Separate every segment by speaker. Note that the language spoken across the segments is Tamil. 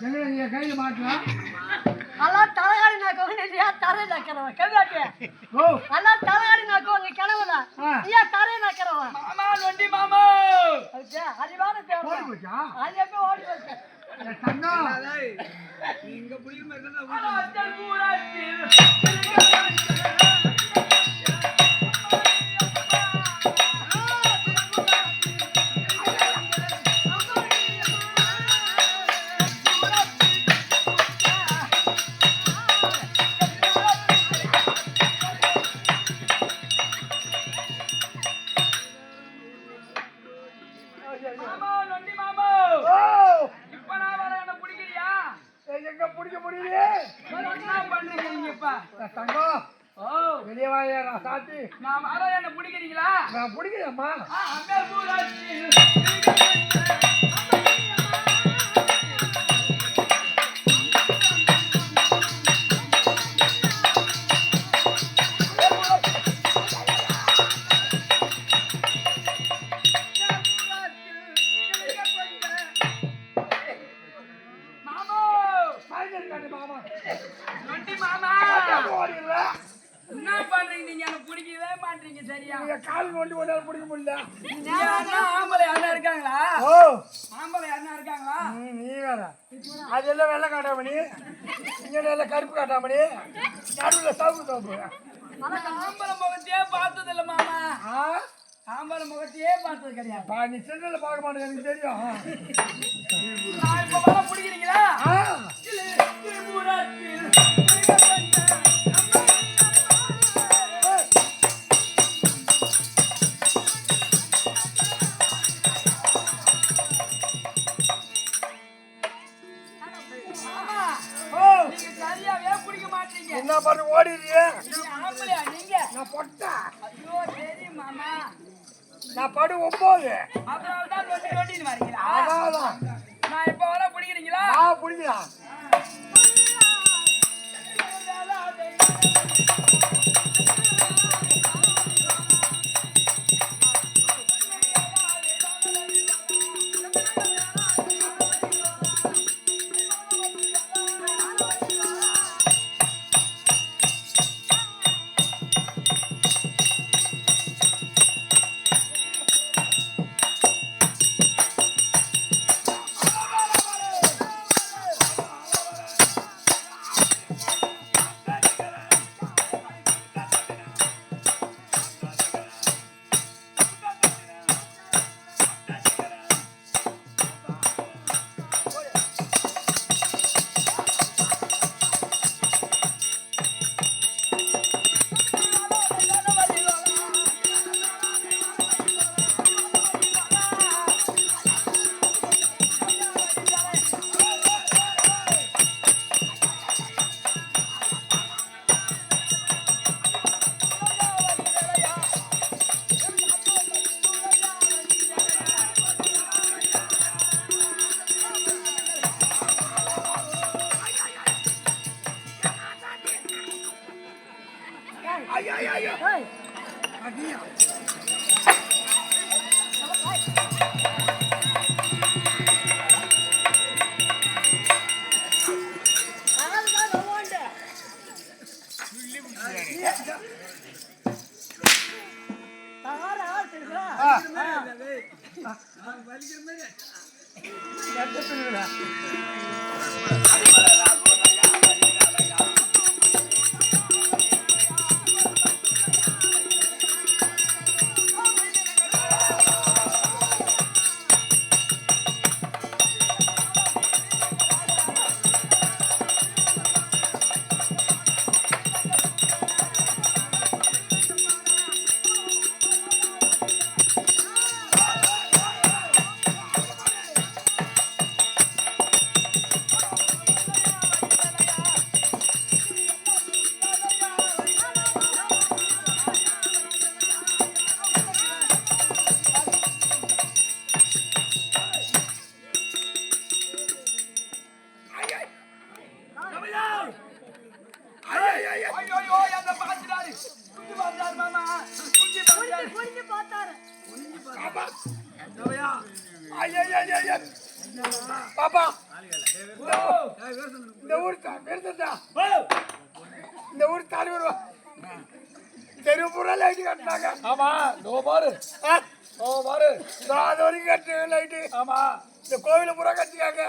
Speaker 1: எங்களை நீங்க கையில மாட்டலாம்
Speaker 2: அல்லாம் தலைகாடி நாக்கோங்க நீ தரை நக்கிறவ கவிதாட்டிய
Speaker 1: ஓ
Speaker 2: அல்லாம் தலைகாடி நாக்கோங்க கனவுல நீ தரை நக்கிறவ
Speaker 3: மாமா நொண்டி மாமா
Speaker 2: ஓகே அறிவான பேர்
Speaker 1: ஓடி போச்சா
Speaker 2: அது எப்ப ஓடி போச்சு
Speaker 1: தங்கம்
Speaker 3: இங்க புடிக்க மாதிரி அச்சல் பூராச்சி நான் வர என்ன பிடிக்கிறீங்களா?
Speaker 1: நான் பிடிக்கிறேம்மா.
Speaker 3: என்ன பண்றீங்க நீங்க? எனக்கு பிடிக்கவே மாட்டீங்க. சரியா
Speaker 1: கால் நோண்டி போட்டாலும் பிடிக்க முடியல.
Speaker 3: ஆம்பளை அண்ணா இருக்காங்களா?
Speaker 1: ஓ
Speaker 3: ஆம்பளை அண்ணா இருக்காங்களா?
Speaker 1: நீ வேற அதெல்லாம் வெள்ளை காட்டாமணி இங்க எல்லாம் கருப்பு காட்டாமணி நடுவில் சவுக்கு தோப்பு.
Speaker 3: ஆம்பளை முகத்தையே பார்த்தது இல்ல மாமா. ஆம்பளை முகத்தையே பார்த்தது கிடையாது.
Speaker 1: நீ சென்னையில பார்க்க மாட்டேங்க எனக்கு தெரியும்.
Speaker 3: நான் இப்ப வர பிடிக்கிறீங்களா?
Speaker 1: என்ன பண்ண ஓடிடுறியே?
Speaker 3: நீங்க
Speaker 1: நான் பொட்டா.
Speaker 3: ஐயோ சரி மாமா.
Speaker 1: நான் படு 9.
Speaker 3: அதனாலதான் நோண்டின்னு வரீங்களா?
Speaker 1: அதான்
Speaker 3: நான் இப்ப வர பிடிக்கிறீங்களா?
Speaker 1: பிடிக்கலாம். இந்த ஊர் பெருசா இந்த ஊர் தலைவர் தெரு பூரா லைட்டு கட்டினாங்க.
Speaker 3: ஆமா நோ பாரு ஓ பாரு
Speaker 1: அது வரைக்கும் கட்டு லைட்டு.
Speaker 3: ஆமா
Speaker 1: இந்த கோவில பூரா கட்டிக்காங்க.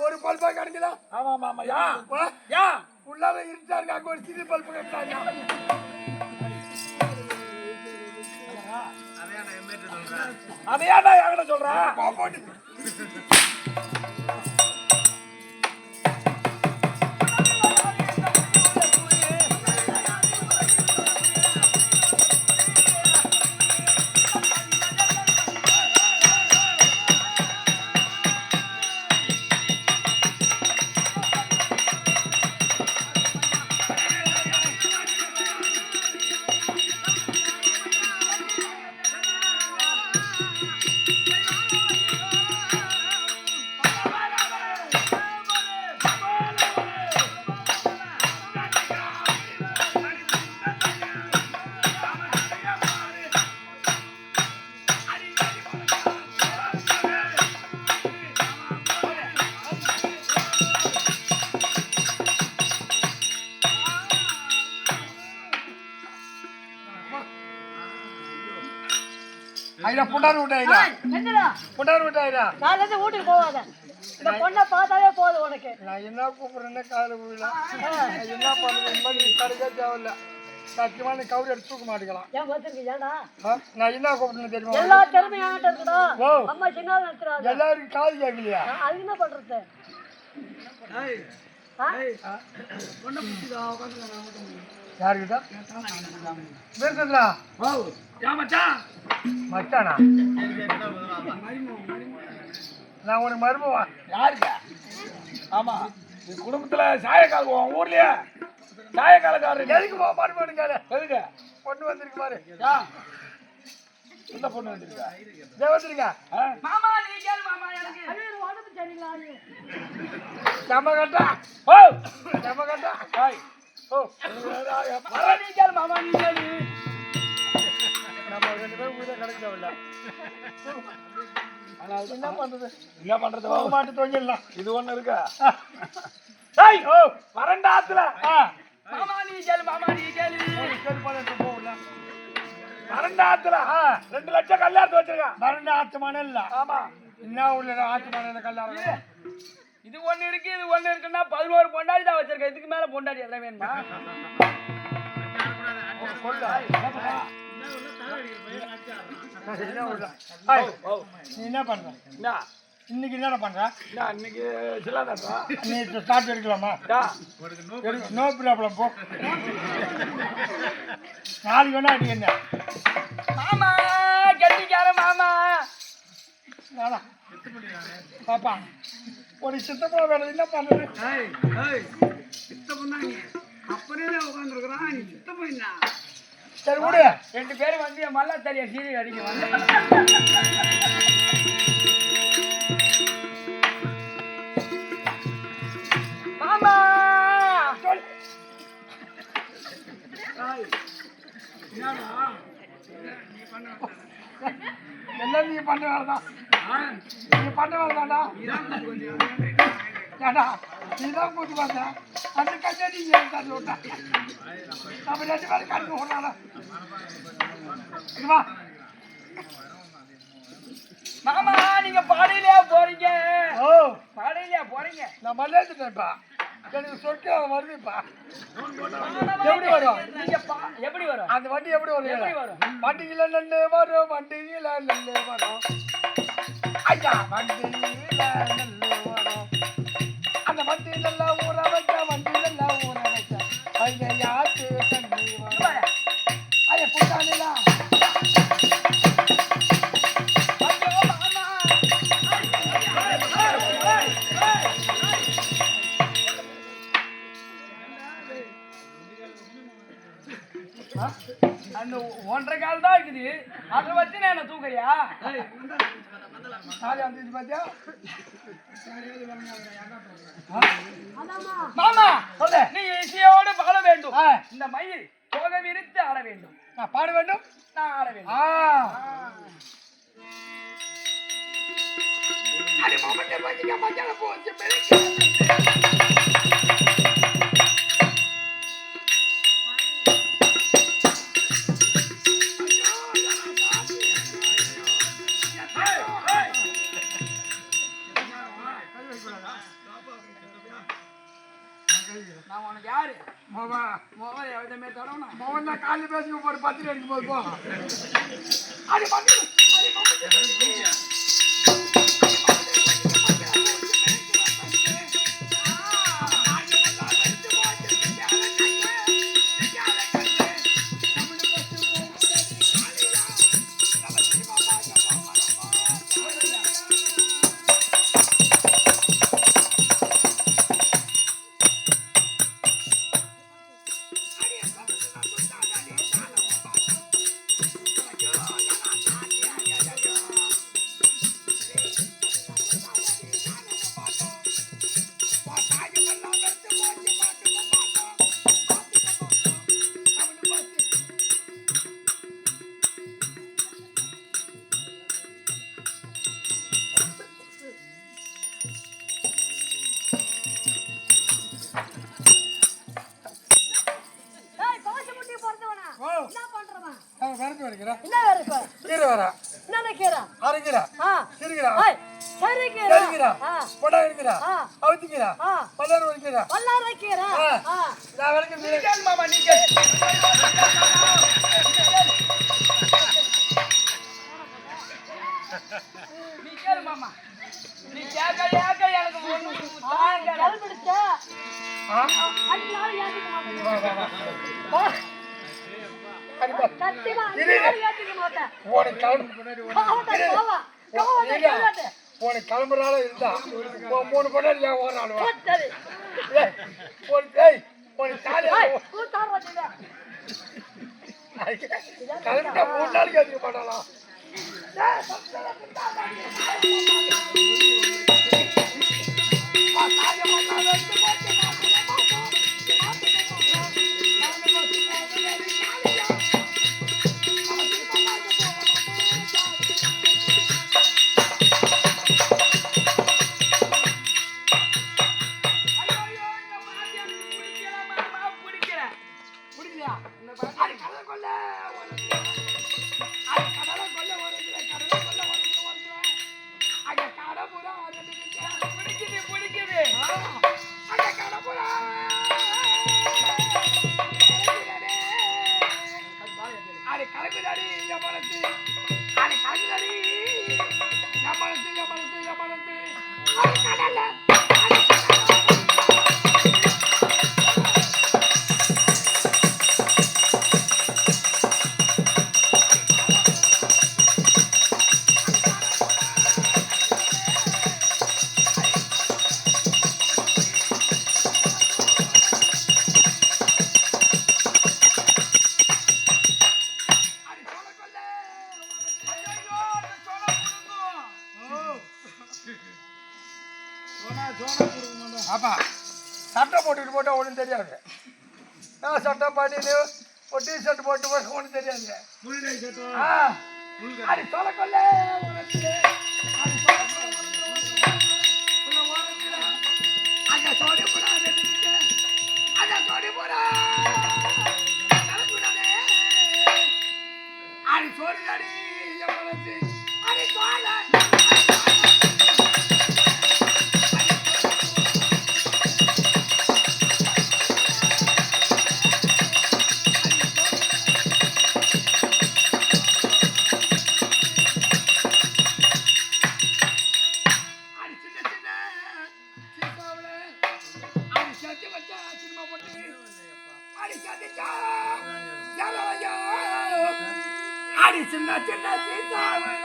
Speaker 1: ஒரு பல்பா கிடைக்குதா?
Speaker 3: ஆமா ஆமா ஆமா யா
Speaker 1: உள்ளார இருட்டாங்க. அங்க ஒரு சிறு பல்பு கட்டாங்க.
Speaker 3: அதையாடா யார்கிட்ட சொல்றேன்
Speaker 1: போட்டு ஐயா புண்டாரு விட்டாயிரா
Speaker 2: என்னடா
Speaker 1: புண்டாரு விட்டாயிரா.
Speaker 2: நாளைல இருந்து வீட்டுக்கு போவாத. இந்த பொண்ணை பார்த்தாலே போதும் உனக்கு.
Speaker 1: நான் என்ன கூப்பிடுறேன்னு காலை விழா என்ன பண்ணுவேன் கடுக்க தேவையில்ல. சத்தியமான கவுரி எடுத்து தூக்க மாட்டேங்கலாம்.
Speaker 2: ஏன் வச்சிருக்கீங்க ஏடா?
Speaker 1: நான் என்ன கூப்பிடுன்னு தெரியுமா?
Speaker 2: எல்லா திறமையும் என்கிட்ட இருக்குடா.
Speaker 1: ஓ.
Speaker 2: அம்மா சின்னதா நிறுத்துறாங்க.
Speaker 1: எல்லாருக்கும் காது கேட்கலையா?
Speaker 2: அது என்ன பண்றது?
Speaker 1: யாருக்கிட்ட பேசுறா? மச்சானா நான் உனக்கு மருமவா?
Speaker 3: யாருக்கா ஆமா நீ குடும்பத்துல சாயக்கால் உன் ஊர்லயே சாயக்காலக்காரர்
Speaker 1: எதுக்கு போ மருமனுங்க?
Speaker 3: எதுக்கு
Speaker 1: பொண்ணு வந்திருக்கு பாரு.
Speaker 3: இந்த பொண்ணு வந்துருக்கா
Speaker 1: தேவத்திருங்க
Speaker 3: மாமா நீ கேளு மாமா எனக்கு
Speaker 2: அது உடம்பு சரியில்லை.
Speaker 1: நம்ம கட்டா
Speaker 3: ஓ
Speaker 1: நம்ம கட்டா
Speaker 3: ஹாய் ஓ மாமா நீ கேளு மாமா நீ கேளு
Speaker 1: நம்ம ரெண்டு பேரும் உயிரை கிடைக்கல. என்ன பண்றது?
Speaker 3: என்ன பண்றது
Speaker 1: மாட்டு தொங்கிடலாம்.
Speaker 3: இது ஒண்ணு இருக்கா
Speaker 1: ஏய் ஓ
Speaker 3: வரண்டாத்துல மாமா நீ கேளு மாமா நீ கேளு
Speaker 1: போகல.
Speaker 3: வரண்டாத்துல 2 லட்சம் கல்யாணத்து வச்சிருக்கான்.
Speaker 1: மரண ஆத்து மணல் இல்ல.
Speaker 3: ஆமா
Speaker 1: என்ன உள்ள ஆத்து மணல் கல்யாணம்?
Speaker 3: இது ஒண்ணு இருக்கு இது ஒண்ணு இருக்குன்னா 11 பொண்டாடி தான் வச்சிருக்கேன். இதுக்கு மேல பொண்டாடி எல்லாம் வேணுமா?
Speaker 1: நீ என்ன பண்ற? இன்னைக்கு என்ன பண்ற?
Speaker 3: இன்னைக்கு சில்லாதாட்டா
Speaker 1: நீ ஸ்டார்ட் எடுக்கலாமா? நோ ப்ராப்ளம் போ. நாளைக்கு வேணா அடி என்ன
Speaker 3: மாமா கட்டிக்கார மாமா
Speaker 1: நானா பாப்பா ஒரு சித்தப்பா வேணும். என்ன பண்றது? சரி விடு.
Speaker 3: 2 பேரும் வந்து என் மல்லா தறிய சீரி அடிக்க வந்து மாமா
Speaker 1: சொல். எல்லாம் நீ பண்ண வேலைதான். நீ பண்ண வேலைதான்டா. ஏடா நீதான் கூட்டு வந்த அந்த கண்ணை நீங்க தள்ளி விட்டா. நம்ம 2 பேரும் கண்டு விடுறாடா. வா
Speaker 3: மாமா நீங்க பாடையிலயா போறீங்க?
Speaker 1: ஓ
Speaker 3: பாடையிலயா போறீங்க?
Speaker 1: நான் மல்லேத்துட்டேன்ப்பா. எனக்கு சொர்க்க வருதுப்பா. எப்படி வரும்?
Speaker 3: நீங்க எப்படி வரும்?
Speaker 1: அந்த வண்டி எப்படி
Speaker 3: எப்படி
Speaker 1: வரும்?
Speaker 3: வரும்?
Speaker 1: வண்டியில நெல்லு வரும். வண்டியில நெல்லு வரும். ஐயா வண்டியில நெல்லு வரும். அந்த வண்டி நல்லா ஊற வைக்க வண்டி நல்லா ஊற வைக்க ஐயாத்து தண்ணி வரும். ஐயா புட்டானிலா
Speaker 3: அந்த 1.5 கால் தான் இருக்குது. அதை வச்சு நான் என்ன தூக்குறியா?
Speaker 1: நாளை அந்த பாத்தியா?
Speaker 3: மாமா
Speaker 1: சொல்லு.
Speaker 3: நீ இசையோடு பாட வேண்டும்.
Speaker 1: ஆ.
Speaker 3: இந்த மயில் தோகை விரித்து ஆட வேண்டும்.
Speaker 1: நான் பாட வேண்டும்.
Speaker 3: நான் ஆட வேண்டும்.
Speaker 1: அடி மாமா போச்சு
Speaker 3: நான் உனக்கு யாரு
Speaker 1: மோகன்
Speaker 3: மோகன் எவ்வளவுமே தொடணும்
Speaker 1: மோகன் தான் காலையில் பேசுங்க போட்டு 10 அடிக்கும் போது போ அது பண்ணி
Speaker 2: ஏய் பாசி முட்டி போறதவனா
Speaker 1: ஓ
Speaker 2: என்ன பண்றவன்
Speaker 1: வரது வரைக்கிறேன்
Speaker 2: என்ன வேற இப்ப
Speaker 1: கீரை வரா
Speaker 2: என்ன கீரை
Speaker 1: அரைக்கிறா
Speaker 2: ஆ
Speaker 1: சிரிக்கிறா
Speaker 2: ஏய் சரி கீரை
Speaker 1: சரிக்கிறா
Speaker 2: ஆ
Speaker 1: பொடா இருக்கிறா
Speaker 2: ஆ
Speaker 1: அவுத்திக்கிறா
Speaker 2: ஆ
Speaker 1: பல்லாறு வரைக்கிறா
Speaker 2: வல்லார கீரை ஆ
Speaker 1: நான் வரைக்கும்
Speaker 3: நீ கேளு மாமா நீ கேளு நீ கேளு மாமா நீ கேட்க எனக்கு ஒண்ணு தாங்க
Speaker 2: கல்பிடிச்ச
Speaker 1: ஆ
Speaker 2: அடினால ஏத்திக்க மாட்டேன்
Speaker 1: வா வா வா அடிப்பா
Speaker 2: கத்திமா
Speaker 1: இரு.
Speaker 2: அடினால ஏத்திக்க மாட்டேன்
Speaker 1: உனக்கு கிளம்பு
Speaker 2: கோவம் கேளாத
Speaker 1: உனக்கு கிளம்புறால இருந்தா உன் 3 பொண்ணு ஏன் ஓடுறாளுவா
Speaker 2: சரி
Speaker 1: ஏய் உனக்கு தாலியா
Speaker 2: ஏய் கூத்தார் வச்சிட
Speaker 1: கிளம்பிட்டா 3 நாளைக்கு அதிக மாட்டாளா
Speaker 3: ஐயோ இந்த பாட்டு எனக்கு பிடிக்கல மாமா பிடிக்கல பிடிக்கலையா இந்த பாட்டு
Speaker 1: அது கடலை கொள்ள அது கடலை கொள்ள வருது கடலை கொள்ள வருது அங்க கடப்புறா
Speaker 3: பிடிக்குது
Speaker 1: அங்க கடப்புறா அது கலக்குதாடி என் மனசு அது கலக்குதாடி என் மனசு என் மனசு என் மனசு அது கடல்ல அது சொல்ல கொள்ள
Speaker 3: ஐயோ அந்த சோள புடுங்கும்
Speaker 1: ஆப்பா சட்டை போட்டுட்டு போட்டால் ஒன்றும் தெரியாது நான் சட்டை பாட்டிட்டு ஒரு டிஷர்ட் போட்டு போட்டு ஒன்றும் தெரியாது ஆ அது சொல்ல கொள்ள உனக்கு அது சொல்ல கொள்ள உன்னை ஓரத்துல அங்க சோடி போடா அங்க சோடி போடா கலந்துடாதே அது சோடிதாடி என் மனசு அது சோழ அது சின்ன சின்ன சீசாவுல அது சத்தி வச்சா சினிமா போட்டு அது சத்திச்சா ஜலவயோ அது சின்ன சின்ன சீசாவுல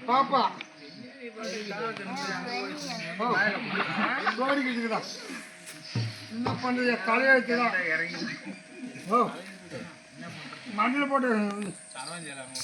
Speaker 1: பாப்பா கோடிக்கிட்டுக்குதா என்ன பண்ணுறது தலையெழுத்துதான் ஓ மண்ணில் போட்டு